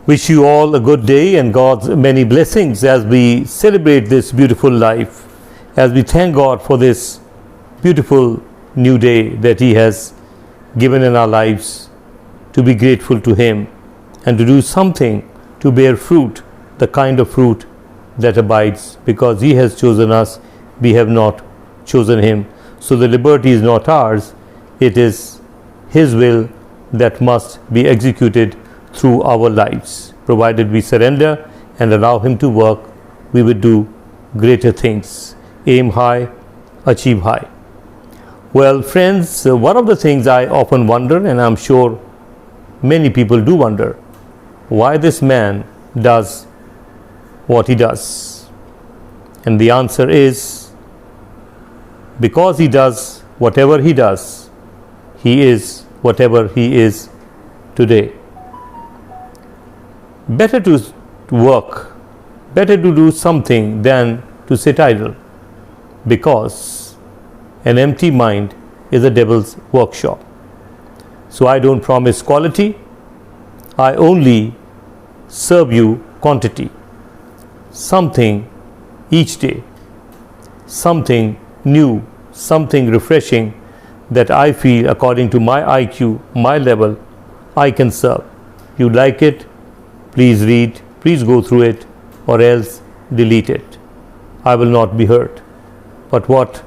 Wish you all a good day and God's many blessings as we celebrate this beautiful life, as we thank God for this beautiful new day that He has given in our lives, to be grateful to Him and to do something to bear fruit, the kind of fruit that abides, because He has chosen us, we have not chosen Him. So the liberty is not ours, it is His will that must be executed through our lives. Provided we surrender and allow Him to work, we will do greater things. Aim high, achieve high. Well, friends, one of the things I often wonder, and I'm sure many people do wonder, why this man does what he does. And the answer is because he does whatever he does, he is whatever he is today. Better to work, better to do something than to sit idle, because an empty mind is a devil's workshop. So I don't promise quality, I only serve you quantity. Something each day, something new, something refreshing that I feel according to my IQ, my level, I can serve. You like it? Please read, please go through it, or else delete it. I will not be hurt. But what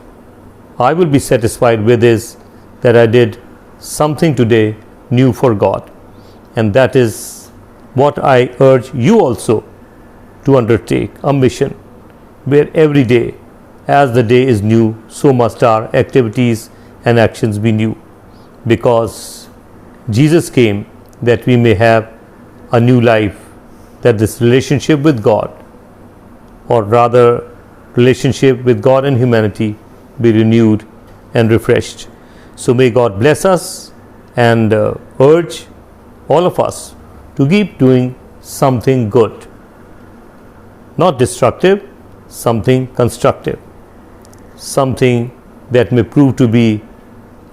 I will be satisfied with is that I did something today new for God. And that is what I urge you also to undertake, a mission where every day, as the day is new, so must our activities and actions be new. Because Jesus came that we may have a new life, that this relationship with God, or rather relationship with God and humanity, be renewed and refreshed. So may God bless us and urge all of us to keep doing something good, not destructive, something constructive, something that may prove to be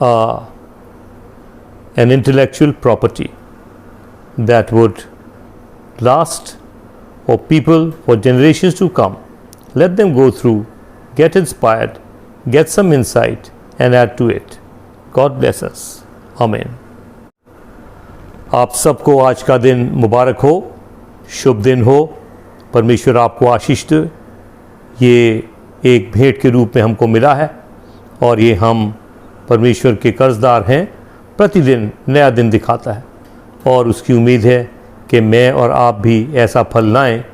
an intellectual property that would last for people, for generations to come. Let them go through, get inspired, get some insight and add to it. God bless us. Amen. आप सबको आज का दिन मुबारक हो, शुभ दिन हो, परमेश्वर आपको आशीष दे। ये एक भेंट के रूप में हमको मिला है और ये हम परमेश्वर के कर्जदार हैं। प्रतिदिन नया दिन दिखाता है और उसकी उम्मीद है कि मैं और आप भी ऐसा फल लाएं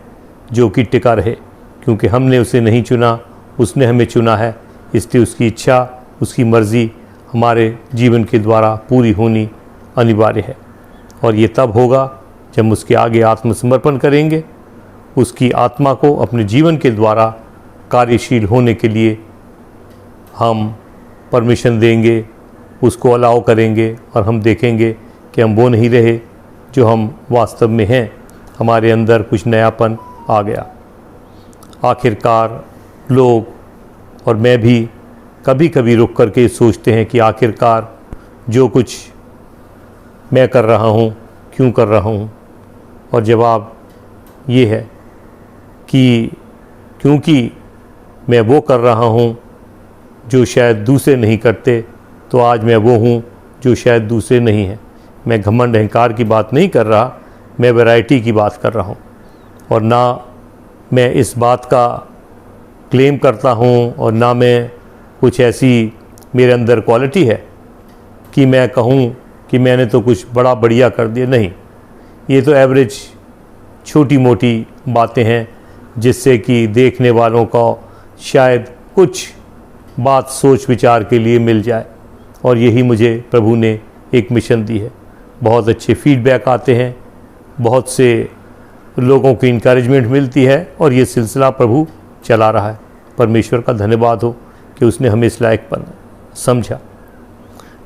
जो कि टिका रहे, क्योंकि हमने उसे नहीं चुना, उसने हमें चुना है। इसलिए उसकी इच्छा, उसकी मर्ज़ी हमारे जीवन के द्वारा पूरी होनी अनिवार्य है। और ये तब होगा जब उसके आगे आत्मसमर्पण करेंगे, उसकी आत्मा को अपने जीवन के द्वारा कार्यशील होने के लिए हम परमिशन देंगे, उसको अलाउ करेंगे और हम देखेंगे कि हम वो नहीं रहे जो हम वास्तव में हैं। हमारे अंदर कुछ नयापन आ गया। आखिरकार लोग और मैं भी कभी कभी रुक कर के सोचते हैं कि आखिरकार जो कुछ मैं कर रहा हूँ क्यों कर रहा हूँ, और जवाब ये है कि क्योंकि मैं वो कर रहा हूँ जो शायद दूसरे नहीं करते, तो आज मैं वो हूँ जो शायद दूसरे नहीं हैं। मैं घमंड अहंकार की बात नहीं कर रहा, मैं वैरायटी की बात कर रहा हूँ। और ना मैं इस बात का क्लेम करता हूँ और ना मैं कुछ ऐसी मेरे अंदर क्वालिटी है कि मैं कहूँ कि मैंने तो कुछ बड़ा बढ़िया कर दिया। नहीं, ये तो एवरेज छोटी मोटी बातें हैं जिससे कि देखने वालों को शायद कुछ बात सोच विचार के लिए मिल जाए। और यही मुझे प्रभु ने एक मिशन दी है। बहुत अच्छे फीडबैक आते हैं, बहुत से लोगों की इनकरेजमेंट मिलती है और ये सिलसिला प्रभु चला रहा है। परमेश्वर का धन्यवाद हो कि उसने हमें इस लायक पर समझा।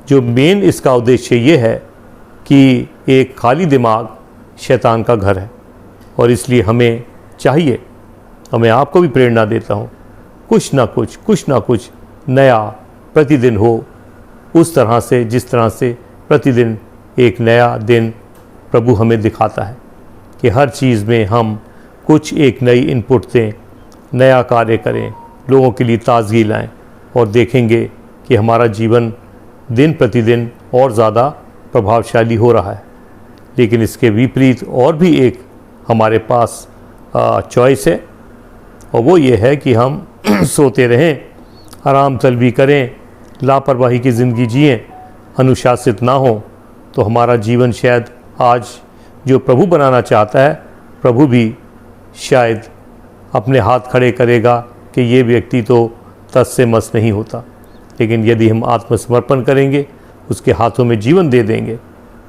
जो मेन इसका उद्देश्य ये है कि एक खाली दिमाग शैतान का घर है और इसलिए हमें चाहिए, और मैं आपको भी प्रेरणा देता हूँ, कुछ ना कुछ नया प्रतिदिन हो, उस तरह से जिस तरह से प्रतिदिन एक नया दिन प्रभु हमें दिखाता है कि हर चीज़ में हम कुछ एक नई इनपुट दें, नया कार्य करें, लोगों के लिए ताजगी लाएं और देखेंगे कि हमारा जीवन दिन प्रतिदिन और ज़्यादा प्रभावशाली हो रहा है। लेकिन इसके विपरीत और भी एक हमारे पास चॉइस है, और वो ये है कि हम सोते रहें, आराम तलबी करें, लापरवाही की ज़िंदगी जिएं, अनुशासित ना हो, तो हमारा जीवन शायद आज जो प्रभु बनाना चाहता है, प्रभु भी शायद अपने हाथ खड़े करेगा कि ये व्यक्ति तो तस से मस नहीं होता। लेकिन यदि हम आत्मसमर्पण करेंगे, उसके हाथों में जीवन दे देंगे,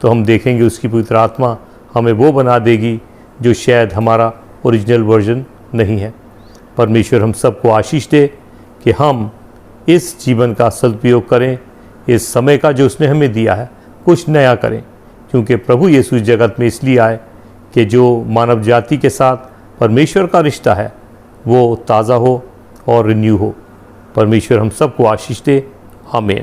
तो हम देखेंगे उसकी पवित्र आत्मा हमें वो बना देगी जो शायद हमारा ओरिजिनल वर्जन नहीं है। परमेश्वर हम सबको आशीष दे कि हम इस जीवन का सदुपयोग करें, इस समय का जो उसने हमें दिया है कुछ नया करें, क्योंकि प्रभु यीशु इस जगत में इसलिए आए कि जो मानव जाति के साथ परमेश्वर का रिश्ता है वो ताज़ा हो और रिन्यू हो। परमेश्वर हम सबको आशीष दे। आमीन।